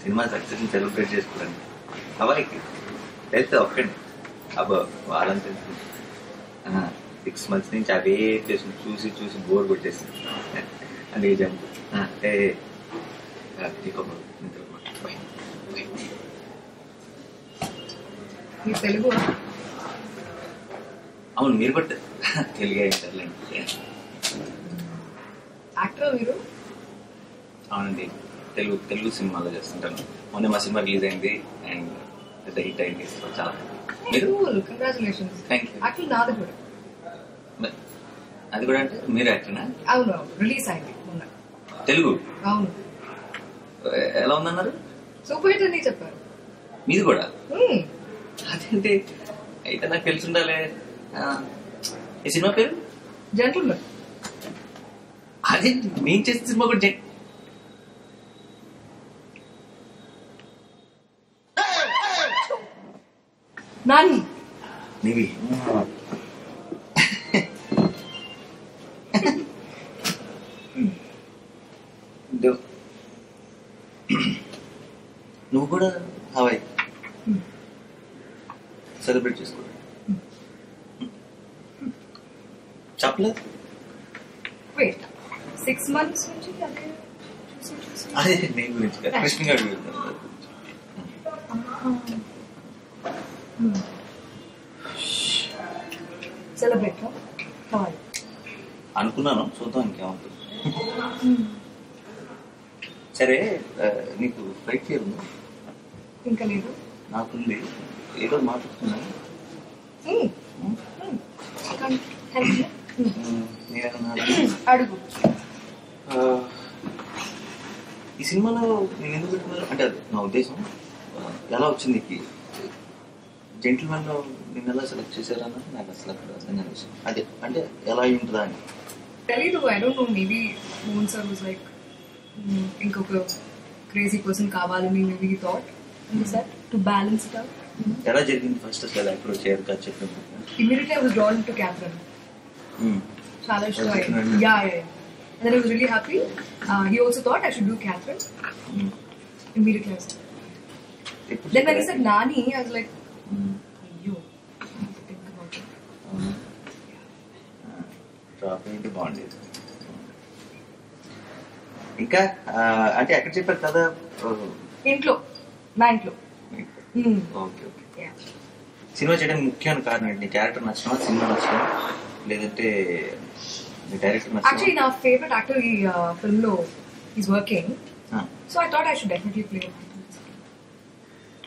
Cinema success ని celebrate చేసుకోవడానికి అవాయికి తెలిస్తే ఒక్కండి అబ్బో వాళ్ళంతా 6 months నుంచి అవే చూసి చూసి బోర్ కొట్టేసింది. అందుకే జంప్ తెలుగు అవును మీరు కూడా తెలుగే ఇంటర్లేండి. యాక్టర్ మీరు? అవునండి, తెలుగు సినిమాలో చేస్తుంటాను. మొన్న మా సినిమా రిలీజ్ అయింది అండ్ పెద్ద హిట్ అయింది. చాలా కంగ్రాచులేషన్స్. Thank you. యాక్చువల్లీ నాది కూడా. అది కూడా అంటే మీరు యాక్టర్నా? అవును, రిలీజ్ అయింది మొన్న తెలుగు. అవును. ఎలా ఉందన్నారు? సూపర్ హిట్ అని చెప్పారు. మీది కూడా? అదేంటి, అయితే నాకు తెలిసి ఉండాలి. ఈ సినిమా పేరు జెంటిల్మెన్. అదే నేను చేసిన సినిమా కూడా నాని. నీవి నువ్వు కూడా హవాయి సెలబ్రేట్ చేసుకో. చెప్పలేదు 6 months నుంచి అదే నేను గురించి కదా, కృష్ణ గారి గురించి సెలబ్రేట్ అనుకున్నాను. చూద్దాం ఇంకేమవుతుంది. సరే, నీకు ఫ్లైట్ ఫియర్ ఉందా? ఇంకా లేదు. నాకుంది. ఏదో మాట్లాడుతున్నాను. అడుగు. ఈ సినిమాలో నేను ఎందుకు పెట్టుకున్నాను అంటే అది నా ఉద్దేశం. ఎలా వచ్చింది జెంటిల్మెన్ లో నిన్న ఎలా సెలెక్ట్ చేశారన్న నాకు అసలు అక్కడ అర్థం కాని విషయం. అదే అంటే ఎలా ఉంటుందా అని తెలీదు. I don't know, maybe Mohan sir was like ఇంకొక క్రేజీ పర్సన్ కావాలని maybe he thought sir to balance it out. ఎలా జరిగింది ఫస్ట్ అసలు ఎక్కడ వచ్చారు కదా చెప్పినప్పుడు? Immediately I was drawn to Catherine. చాలా ఇష్టం. Yeah yeah. And then I was really happy. He also thought I should do Catherine. Immediately I was like. Then when he said Nani, I was like, ayyo. Think about it. Drop into bond. ఇంకా అంటే ఎక్కడ చెప్పారు కదా? ఇంట్లో, నా ఇంట్లో. Okay okay. Cinema చేయడానికి ముఖ్యమైన కారణం ఏంటి? నీ క్యారెక్టర్ నచ్చడం, సినిమా నచ్చడం, లేదంటే Actually, our favorite actor in film lo is working. So I thought I should definitely play him.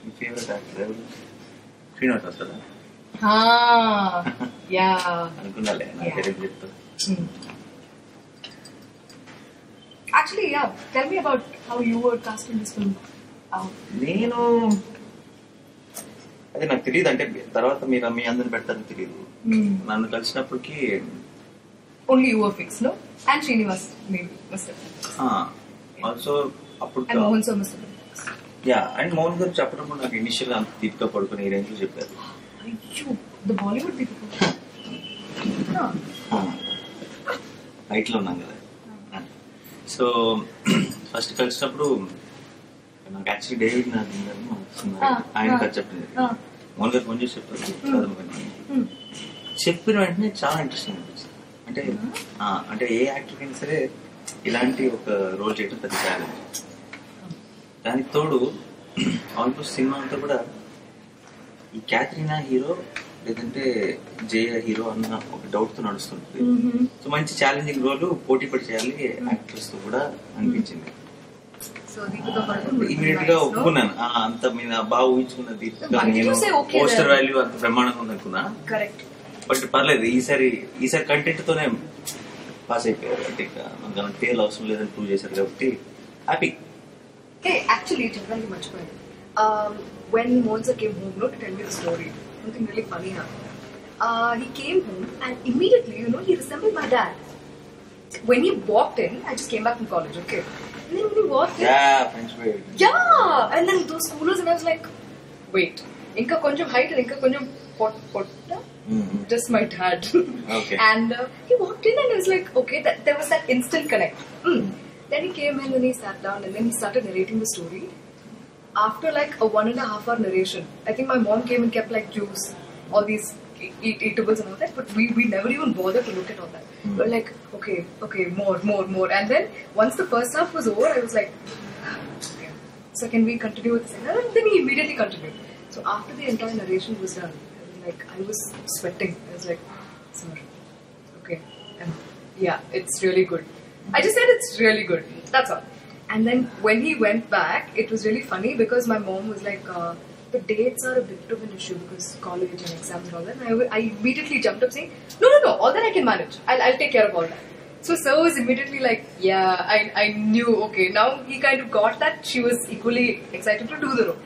Your favorite actor? Srinivas Vasada. Yeah. Anukunnale na terrible cheptu. Actually, yeah. Tell me about how you were cast in this film. నేను అదే నాకు తెలియదు. అంటే తర్వాత మీరు మీ అందరిని పెడతారని తెలియదు. నన్ను కలిసినప్పటికీ only you were fixed, no? And Srinivas maybe must have. Also appudu and Mohan sir must have. Yeah, and Mohan garu cheppadamu నాకు ఇనిషియల్ గా దీపిక పడుకుని ఈ రేంజ్ లో చెప్పారు. అయ్యో, the Bollywood దీపిక. రైట్ లో ఉన్నాం కదా. సో ఫస్ట్ కలిసినప్పుడు నాకు యాక్చువల్లీ డేవిడ్ ఆయన గారు చెప్పింది. మోహన్ గారు ఫోన్ చేసి చెప్పారు. చెప్పిన వెంటనే చాలా ఇంట్రెస్టింగ్ అనిపించింది. అంటే ఏ యాక్టర్ అయినా సరే ఇలాంటి ఒక రోల్ చేయడం పెద్ద ఛాలెంజ్. దానికి తోడు ఆల్మోస్ట్ సినిమా అంతా కూడా ఈ క్యాథరీనా హీరో లేదంటే జయ హీరో అన్న ఒక డౌట్ తో నడుస్తుంటుంది. సో మంచి ఛాలెంజింగ్ రోల్, పోటీ పడి చేయాలి యాక్టర్స్ తో కూడా అనిపించింది. ఇమీడియట్ గా ఒప్పుకున్నాను. అంత మీద బాగా ఊహించుకున్న దీపిక, నేను పోస్టర్ వాల్యూ అంత బ్రహ్మాండంగా ఉంది అనుకున్నా. బట్ పర్లేదు, ఈసారి కంటెంట్ తోనే పాస్ అయిపోయారు. అంటే మనకు పేర్లు అవసరం లేదని ప్రూవ్ చేశారు కాబట్టి హ్యాపీ. యాక్చువల్లీ చెప్పడానికి మర్చిపోయాను. When Monza came home, to tell me the story, something really funny happened. He came home and immediately, he resembled my dad. When he walked in, I just came back from college, okay? And then when he walked in, French way. Yeah, and then those schoolers, and I was like, wait, inka konjam height and inka konjam potta. Just my dad. Okay. And he walked in and I was like, okay, there was that instant connect. Then he came in and he sat down and then he started narrating the story. after like a 1.5 hour narration, I think my mom came and kept like juice, all these eatables and all that, but we never even bothered to look at all that. We were like, okay, more. And then once the first half was over, I was like, okay, so can we continue with the second? And then he immediately continued. So after the entire narration was done, I was sweating. I was like, sir, okay, yeah, it's really good. I just said it's really good. That's all. And then when he went back, it was really funny because my mom was like, the dates are a bit of an issue because college and exams and all that. And I immediately jumped up saying, no, all that I can manage. I'll take care of all that. So Sir was immediately like, yeah, I knew, okay. Now he kind of got that. She was equally excited to do the role.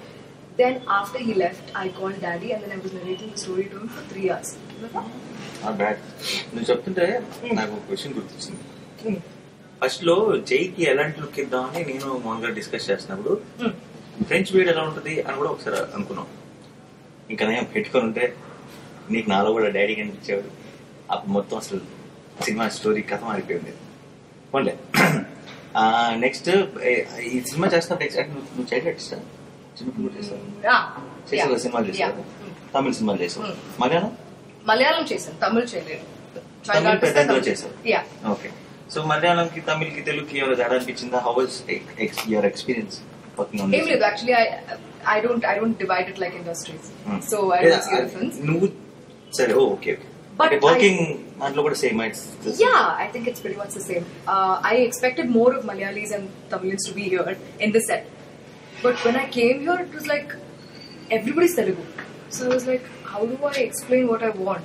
Then after he left, I called Daddy and then I was narrating the story to him for 3 hours. Not bad. నువ్వు చెప్తుంటే నాకు ఒక question గుర్తొచ్చింది. First లో జైకి ఎలాంటి look ఇద్దామని నేను మామూలుగా డిస్కస్ చేసినప్పుడు ఫ్రెంచ్ వీడ్ ఎలా ఉంటుంది అని కూడా ఒకసారి అనుకున్నాం. ఇంకా నేను పెట్టుకొని ఉంటే నీకు నాలో కూడా డాడీ కనిపించేవాడు. అప్పుడు మొత్తం అసలు సినిమా స్టోరీ కథ మారిపోయింది. పోన్లే. నెక్స్ట్ ఈ సినిమా చేస్తున్నప్పుడు ఎగ్జాక్ట్ నువ్వు చైల్డ్ ఆర్టిస్టా? చిన్నప్పుడు చేసావు సినిమాలు చేసావు, తమిళ సినిమాలు చేసావు, మలయాళం చేశాను, తమిళ చేయలేదు. తమిళ పెద్ద చేసావు. ఓకే. సో మలయాళంకి తమిళకి తెలుగుకి ఎవరు తేడా అనిపించిందా? How was your experience working on this? Actually I don't divide it like industries. So I don't see a difference. నువ్వు సరే ఓకే. But working దాంట్లో కూడా same. Yeah, I think it's pretty much the same. I expected more of Malayalis and Tamilians to be here in the set. But when I came here, it was like everybody's Telugu. So I was like, how do I explain what I want?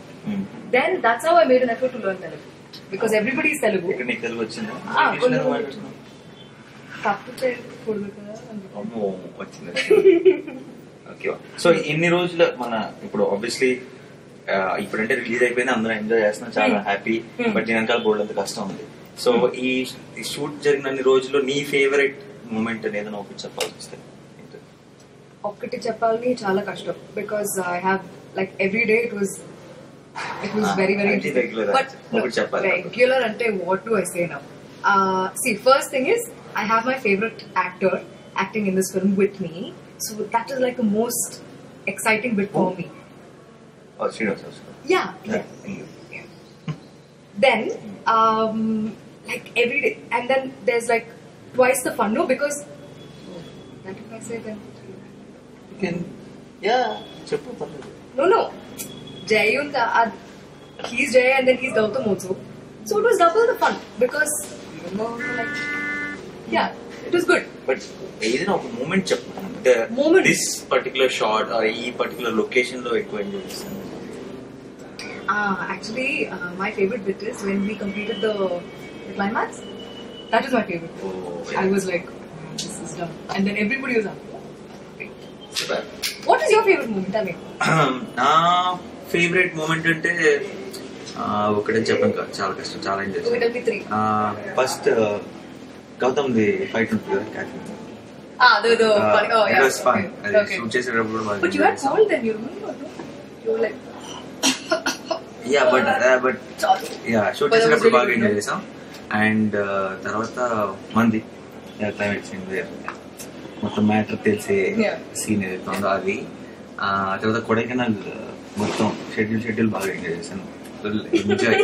Then that's how I made an effort to learn Telugu. Because everybody is Telugu. నీకు తెలుగు వచ్చిందా? Okay. So ఎన్ని రోజులు మన ఇప్పుడు obviously ఇప్పుడంటే release అయిపోయింది, అందరూ enjoy చేస్తున్నాం, చాలా హ్యాపీ. బట్ దీని వెనకాల బోల్డ్ అంత కష్టం ఉంది. సో ఈ షూట్ జరిగిన అన్ని రోజుల్లో నీ ఫేవరెట్ మూమెంట్ ఏదైనా ఒకటి చెప్పాల్సి వస్తే? ఒక్కటి చెప్పాలని చాలా కష్టం. Because I have like every day it was very regular. But regular ante what do I say now? See, first thing is I have my favorite actor acting in this film with me, so that is like the most exciting bit for me. Oh, Srinivas. Yeah. Then like every day, and then there's like twice the fun, no? Because that if I say then you can, cheppu. No. Jayun, he's Jay and then he's Gautam also. So it was double the fun because it was good. But ఏదైనా ఒక moment చెప్పు. This particular shot are ఈ particular location లో ఎక్కువ enjoy చేస్తాను. Actually, my favorite bit is when we completed the climax. That is my favorite. I was like, this is done. And then everybody was like, what is your favorite moment? Tell me. Favourite moment అంటే ఒకటే చెప్పాను కదా, చాలా కష్టం, చాలా enjoy. First Gautam the fight ఉంటుంది కదా, shoot చేసేటప్పుడు షూట్ చేసేటప్పుడు బాగా ఎంజాయ్ చేసాం. అండ్ తర్వాత మంది క్లైమాక్స్ మొత్తం మ్యాటర్ తెలిసే సీన్ ఏదైతే ఉందో అది. తర్వాత కొడైకెనాల్ మొత్తం షెడ్యూల్ బాగా ఎంజాయ్ చేశాను. Enjoy,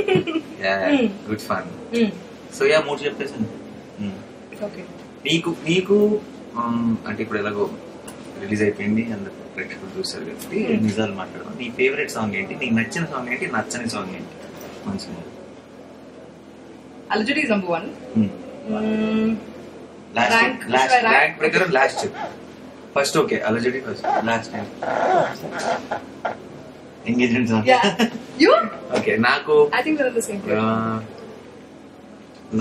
good fun. సో 3 చెప్పేసాను. నీకు అంటే ఇప్పుడు ఎలాగో రిలీజ్ అయిపోయింది, అందరు ప్రేక్షకులు చూస్తారు కాబట్టి నిజాలు మాట్లాడదాం. నీ ఫేవరెట్ సాంగ్ ఏంటి? నీకు నచ్చిన సాంగ్ ఏంటి? నచ్చని సాంగ్ ఏంటి? మంచి అలజడి is number 1. ర్యాంక్ ప్రకారం లాస్ట్ చెప్పు. ఫస్ట్ ఓకే, అలజడి first, last engagement song. Okay, నాకు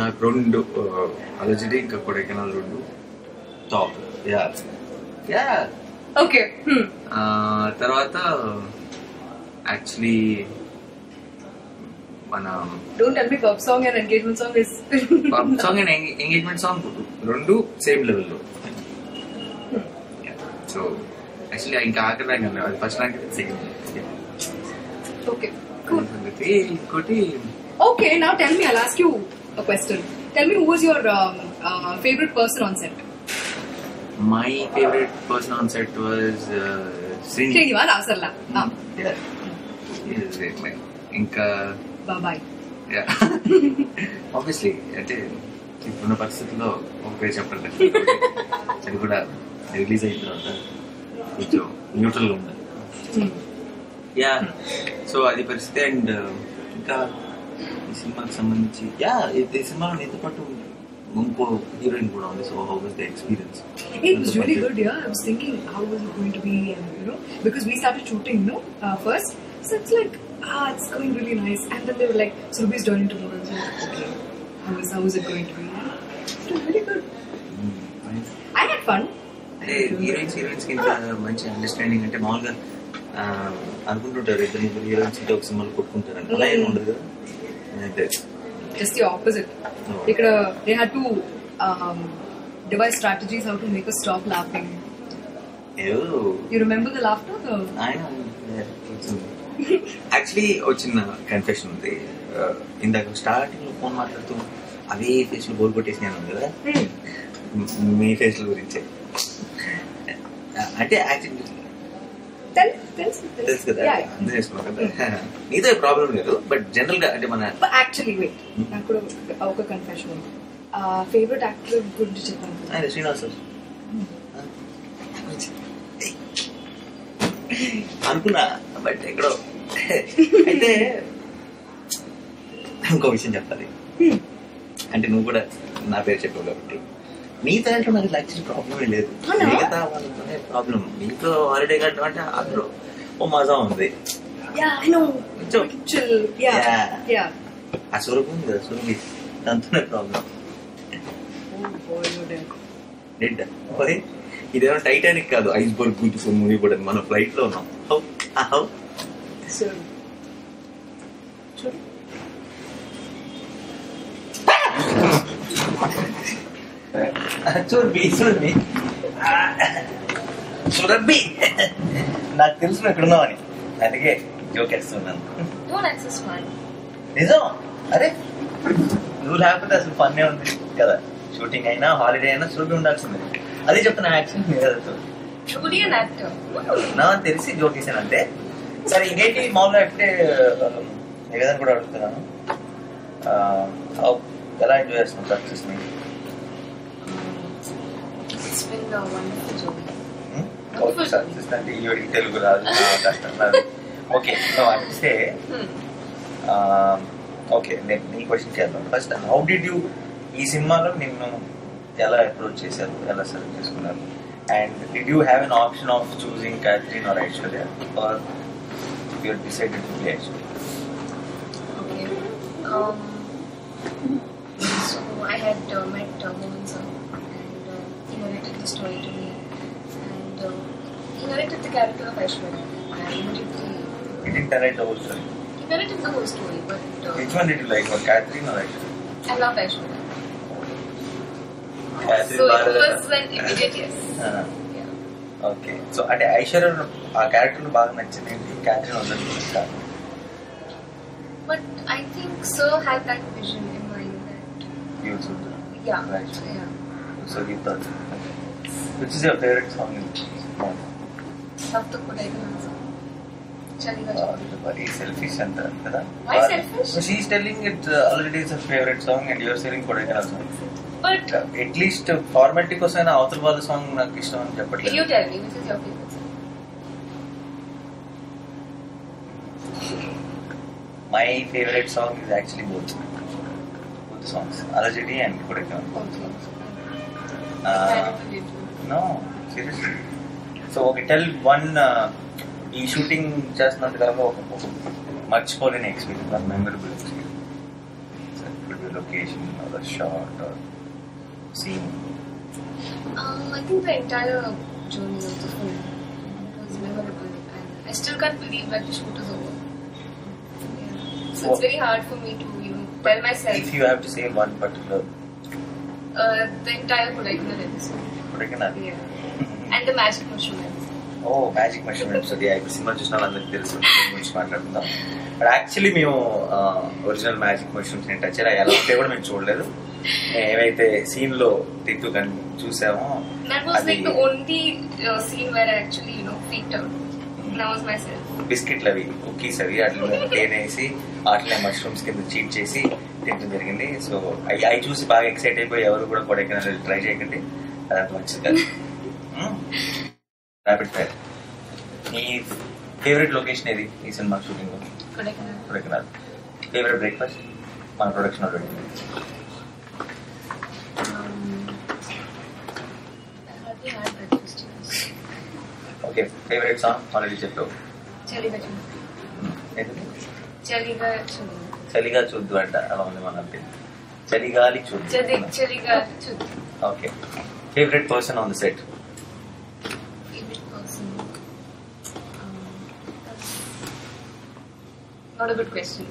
నాకు 2 అలజడి ఇంకా కొడైకెనాల్ 2 టాప్. ఓకే. తర్వాత యాక్చువల్లీ మన don't tell me pub song and engagement song is pub song and engagement song 2 same level లో. సో యాక్చువల్లీ ఇంకా ఆఖరి ర్యాంక్ అన్న అది first rank, second. Okay, cool. ఇంకోటి okay, now tell me, I'll ask you a question. Tell me, who was your favorite person on set? My favorite person on set was Srinivas అవసరంలా. ఇంకా bye. Obviously అంటే ఇప్పుడున్న పరిస్థితుల్లో ఒక పేరు చెప్పండి, అది కూడా రిలీజ్ అయిన తర్వాత కొంచెం న్యూట్రల్ గా ఉండాలి. యా సో అది పరిస్థితి. అండ్ ఇంకా ఈ సినిమాకి సంబంధించి ఈ సినిమాలో నీతో పాటు ఇంకో హీరోయిన్ కూడా ఉంది. So how was the experience? It was really good. Yeah, I was thinking how was it going to be, and because we started shooting, first, so it's like it's going really nice. And then they were like, Surbhi's joining tomorrow. So okay, how is it going to be? It was really good. Nice. I had fun. Heroines కి ఇంకా మంచి understanding అంటే మామూలుగా అనుకుంటుంటారు ఇద్దరు heroines అంటే ఒక సినిమాలు కొట్టుకుంటారు, అలా ఏమి ఉండదు కదా. Just the opposite. Ikkada they had to devise strategies how to make us stop laughing. You remember the laughter? Actually వచ్చిన కన్ఫెషన్ ఉంది. ఇందాక స్టార్టింగ్ లో ఫోన్ మాట్లాడుతూ అవే ఫేస్ లో బోర్ కొట్టేసినాను కదా మీ ఫేస్ లో గురించే. అంటే యాక్చువల్లీ తెలుసు కదా, అందరూ చేసుకున్నాం కదా, నీతో ప్రాబ్లం లేదు. బట్ జనరల్ గా అంటే మన యాక్చువల్లీ వెయిట్ నాకు కూడా ఒక కన్ఫెషన్ ఉంది. ఫేవరెట్ యాక్టర్ గురించి చెప్పాను. శ్రీనివాస్ అనుకున్నా, బట్ ఎక్కడో అయితే ఇంకో విషయం చెప్పాలి. అంటే నువ్వు కూడా నా పేరు చెప్పావు కాబట్టి నీ దాంట్లో నాకు యాక్చువల్లీ ప్రాబ్లమే లేదు. మిగతా వాళ్ళతోనే ప్రాబ్లం. నీతో హాలిడే కట్టడం అంటే అందులో ఓ మజా ఉంది. ఆ సురభి ఉంది కదా, సురభి దాంతోనే ప్రాబ్లం. ఇదేమో టైటానిక్ కాదు, ఐస్బర్గ్ బ్యూటిఫుల్ మూవీ కూడా. మనం ఫ్లైట్ లో ఉన్నాం. చూడబ్బి నాకు తెలుసు నువ్వు ఎక్కడున్నావు అని, అందుకే జోకేస్తున్నాను. నిజం. అరే నువ్వు లేకపోతే అసలు ఫన్నే ఉంది కదా. షూటింగ్ అయినా హాలిడే అయినా చూపి ఉండాల్సిందే. అదే చెప్తున్నా యాక్షన్ నా తెలిసి జోకేసాను అంతే. సరే ఇంకేంటి మామూలుగా అంటే ఏదైనా కూడా అడుగుతున్నాను, ఎలా ఎంజాయ్ చేస్తున్నావు సక్సెస్ ని? సక్సెస్ అంటే ఈవిడికి తెలుగు రాదు, కష్టం రాదు. ఓకే అనిపిస్తే ఓకే నేను నీ క్వశ్చన్కి వెళ్తాను. ఫస్ట్ హౌ డిడ్ యూ ఈ సినిమాలో నిన్ను ఎలా అప్రోచ్ చేశారు, ఎలా సెలెక్ట్ చేసుకున్నారు? And did you have an option of choosing Catherine or Aishwarya, or you decided to play Aishwarya? So I had met Mohan sir, and he narrated the story to me, and he narrated the character of Aishwarya. He didn't narrate the whole story. He narrated the whole story, but which one did you like, or Catherine or Aishwarya? I loved Aishwarya. Catherine so it was an immediate yes. Yeah. Okay. So అంటే ఐశ్వర్య ఆ character బాగా నచ్చింది, Catherine వద్దనుకుంటా. But I think Sir had that vision in mind that you should. Yeah. Right. Yeah. So you thought. Which is your favorite song in song? Love to Kodaikanal song. Chaliga. Very selfish and kada. Why selfish? So she is telling it already is her favorite song and you are saying Kodaikanal song. But at least formality kosana avatar valla song నాకు ఇష్టం అని చెప్పట్లేదు. You tell me which is your favorite song? My favorite song is actually both songs, Alajidi and Kodaikanal. No, seriously. So okay, tell one ఈ shooting చేస్తున్నంత కాలంలో ఒక మర్చిపోలేని experience, ఒక memorable experience. Location or a shot or scene? I think the entire journey of the film was memorable, and I still can't believe that the shoot is over. Yeah. So it's very hard for me to tell myself. If you have to say one particular, the entire Kodaikanal episode. Kodaikanal. Yeah. And the magic mushroom episode. Oh, magic mushroom episode. Yeah, ఇప్పుడు cinema చూసిన వాళ్ళందరికీ తెలుసు గురించి మాట్లాడుకుందాం. But actually మేము original magic mushrooms ని touch ఎలా ఉంటే కూడా మేము చూడలేదు. ఏమైతే సీన్ లో తిట్టు చూసామో that was like the only scene where I actually freaked out. That was myself. బిస్కెట్లు అవి కుకీస్ అవి అట్లా తేనేసి అట్లనే మష్రూమ్స్ కింద చీట్ చేసి తింటం జరిగింది. సో అవి చూసి బాగా ఎక్సైట్ అయిపోయి ఎవరు కూడా కొడైకెనాల్ ట్రై చేయకండి, అదంత మంచిది కాదు. Rapid fire. మీ ఫేవరెట్ లొకేషన్ ఏది ఈ సినిమా షూటింగ్ లో? కొడైకెనాల్. ఫేవరెట్ బ్రేక్ఫాస్ట్ మన production already. Okay, favourite song already చెప్పావు. చలిగా చూద్దు అంట, అలా ఉంది మన చలిగాలి చూద్దు. Okay, favourite person on the set? Not a good question.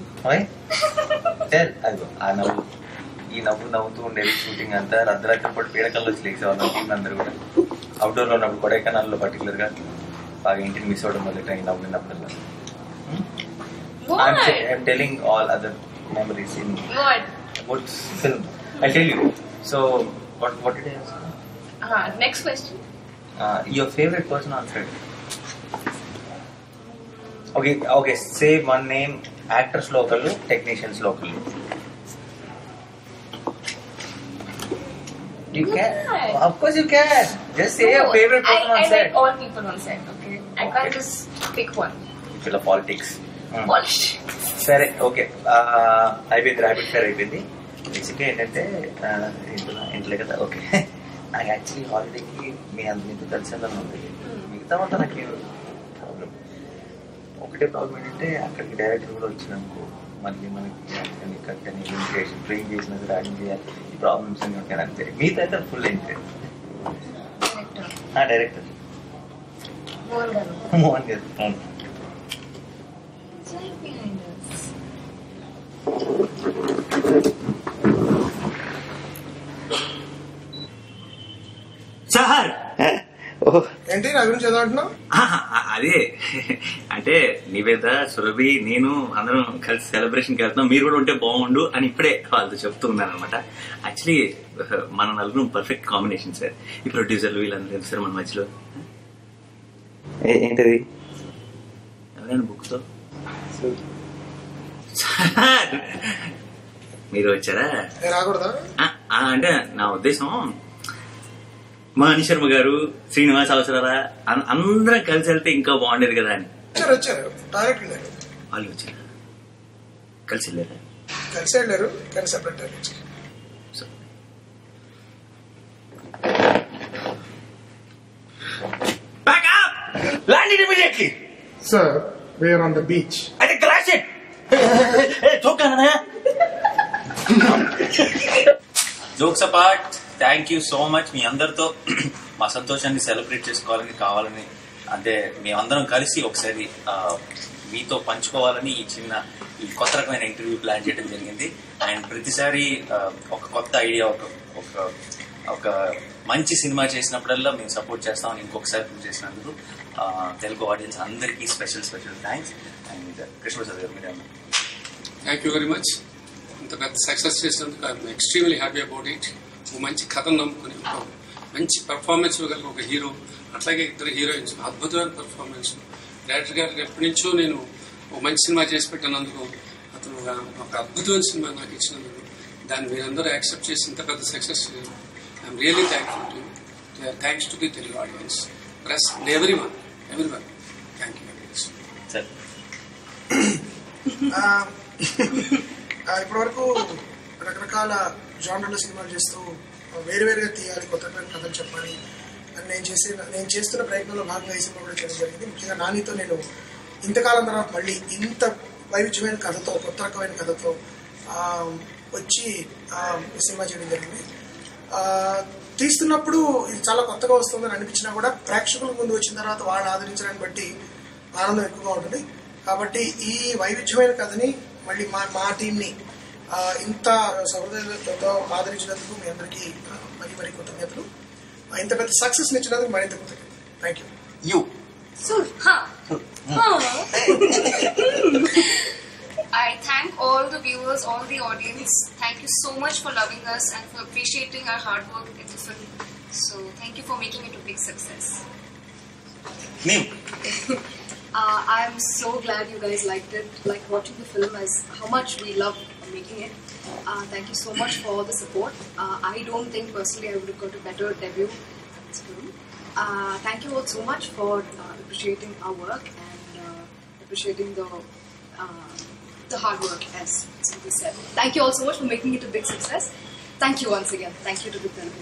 ఈ నవ్వుతూ ఉండేది షూటింగ్ అంతా. అర్ధరాత్రి పాటు పీడకల్లో వచ్చి లేచేవాళ్ళం టీం అందరూ కూడా. అవుట్డోర్ లో ఉన్నప్పుడు కొడైకెనాల్ లో పర్టికులర్ గా బాగా ఇంటిని మిస్ అవడం వల్ల నవ్వినప్పుడల్లా. I'm telling all other memories in what film. I'll tell you. So what did I ask? Next question. Your favorite person on set? Okay. Say one name. Actors local, technicians local. You can. Of course you can. Just say your favorite person on set. I like all people on set. Okay. I can't just pick one. Feel of politics. Politics. సరే, okay. అయిపోయింది, rapid fire అయిపోయింది. బేసిక్గా ఏంటంటే ఇంట్లో కదా. Okay, నాకు actually హాలిడేకి మీతో కలిసిందని ఉంది. మిగతా అంతా నాకు ప్రాబ్లం. ఒకటే ప్రాబ్లం ఏంటంటే అక్కడికి డైరెక్టర్ కూడా వచ్చినాము, మళ్ళీ మనకి కట్ అని ట్రైన్ చేసినది రాయడం చేయాలి, ఈ ప్రాబ్లమ్స్ అన్ని ఉంటాయి. అంతే, మీతో అయితే ఫుల్ ఎంజాయ్. డైరెక్టర్ మోహన్ గారు. సార్ ఏంటి నా గురించి చదవంటున్నావు? అదే అంటే నివేద, సురభి, నేను అందరం కలిసి సెలబ్రేషన్కి వెళ్తున్నాం, మీరు కూడా ఉంటే బాగుండు అని ఇప్పుడే వాళ్ళతో చెప్తూ ఉన్నాను అనమాట. యాక్చువల్లీ మన నలుగురు పర్ఫెక్ట్ కాంబినేషన్ సార్. ఈ ప్రొడ్యూసర్లు వీళ్ళందరూ తెలుసు సార్ మన మధ్యలో. ఏంటది? ఎవరైనా బుక్తో మీరు వచ్చారా? అంటే నా ఉద్దేశం మణి శర్మ గారు, శ్రీనివాస్ అవసరాల అందరం కలిసి వెళ్తే ఇంకా బాగుండేది కదా అని. వాళ్ళు వచ్చారు, కలిసి వెళ్ళారా? కలిసి వెళ్ళారు, కానీ separate. Land it immediately. Sir, we are on the beach. I think crash it. Hey, jokes apart, thank you so much. మీ అందరితో మా సంతోషాన్ని సెలబ్రేట్ చేసుకోవాలని కావాలని, అంటే మేమందరం కలిసి ఒకసారి మీతో పంచుకోవాలని ఈ కొత్త రకమైన ఇంటర్వ్యూ ప్లాన్ చేయడం జరిగింది. అండ్ ప్రతిసారి ఒక కొత్త ఐడియా, ఒక మంచి సినిమా చేసినప్పుడల్లా మేము సపోర్ట్ చేస్తామని ఇంకొకసారి ప్రూవ్ చేసినందుకు తెలుగు ఆడియన్స్ అందరికీ స్పెషల్ థ్యాంక్స్. అండ్ కృష్ణప్రసాద్ గారు మీరు థ్యాంక్ యూ వెరీ మచ్. ఇంత పెద్ద సక్సెస్ చేసినందుకు I'm extremely happy about it. ఒక మంచి కథను నమ్ముకుని ఒక మంచి పెర్ఫార్మెన్స్ ఇవ్వగలిగిన ఒక హీరో, అట్లాగే ఇద్దరు హీరోయిన్స్, అద్భుతమైన పెర్ఫార్మెన్స్. డైరెక్టర్ గారికి ఎప్పటి నుంచో నేను ఒక మంచి సినిమా చేసి పెట్టినందుకు, అతను ఒక అద్భుతమైన సినిమా నాకు ఇచ్చినందుకు, దాన్ని మీరందరూ యాక్సెప్ట్ చేసి ఇంత పెద్ద success I'm really thankful to you. Thanks to the Telugu audience, press, everyone. Thank you very much. ఇప్పటివరకు రకరకాల జానర్ల సినిమాలు చేస్తూ వేరువేరుగా తీయాలి, కొత్త కథలు చెప్పాలి అని నేను చేస్తున్న ప్రయత్నంలో భాగంగా ఈ సినిమా కూడా చేయడం జరిగింది. ముఖ్యంగా నానితో నేను ఇంతకాలం తర్వాత మళ్ళీ ఇంత వైవిధ్యమైన కథతో, కొత్త రకమైన కథతో వచ్చి ఈ సినిమా చేయడం జరిగింది. తీస్తున్నప్పుడు ఇది చాలా కొత్తగా వస్తుందని అనిపించినా కూడా ప్రేక్షకుల ముందు వచ్చిన తర్వాత వాళ్ళు ఆదరించడాన్ని బట్టి ఆనందం ఎక్కువగా ఉంటుంది. కాబట్టి ఈ వైవిధ్యమైన కథని మళ్ళీ మా టీంని ఇంత సహృదయతతో ఆదరించినందుకు మీ అందరికీ మరీ కృతజ్ఞతలు. ఇంత పెద్ద సక్సెస్ ఇచ్చినందుకు మరింత కృతజ్ఞతలు. Thank you. I thank all the viewers, all the audience. Thank you so much for loving us and for appreciating our hard work in the film. So thank you for making it a big success. I'm so glad you guys liked it, like watching the film as how much we loved making it. Thank you so much for all the support. I don't think personally I would have got a better debut in this film. Thank you all so much for appreciating our work and appreciating the hard work, as we said. Thank you all so much for making it a big success. Thank you once again. Thank you to the film.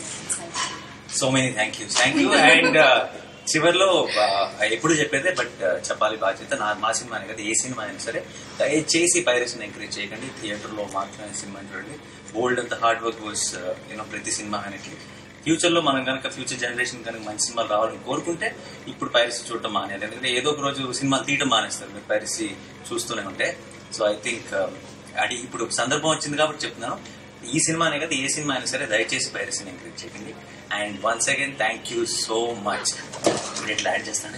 So many thank you and చివరిలో ఎప్పుడు చెప్పేదే but చెప్పాలి బాధ్యత మా సినిమానే కదా, ఏ cinema అయినా సరే దయచేసి పైరసీని ఎంకరేజ్ చేయకండి. థియేటర్లో మాత్రమే సినిమా చూడండి. బోల్డ్ అంత హార్డ్ వర్క్ వాస్ ప్రతి సినిమా అనేది. ఫ్యూచర్ లో మనం కనుక ఫ్యూచర్ జనరేషన్ కనుక మంచి సినిమాలు రావాలని కోరుకుంటే ఇప్పుడు పైరసీ చూడటం మానేది. ఎందుకంటే ఏదో ఒక రోజు సినిమాలు తీయటం మానేస్తారు మీరు పైరసీ చూస్తూనే ఉంటే. సో ఐ థింక్ అది ఇప్పుడు సందర్భం వచ్చింది కాబట్టి చెప్తున్నాను. ఈ సినిమానే కదా, ఏ సినిమా అయినా సరే దయచేసి పైరసీని ఎంకరేజ్ చేయండి. And once again thank you so much. ఇట్లా యాడ్ చేస్తాను.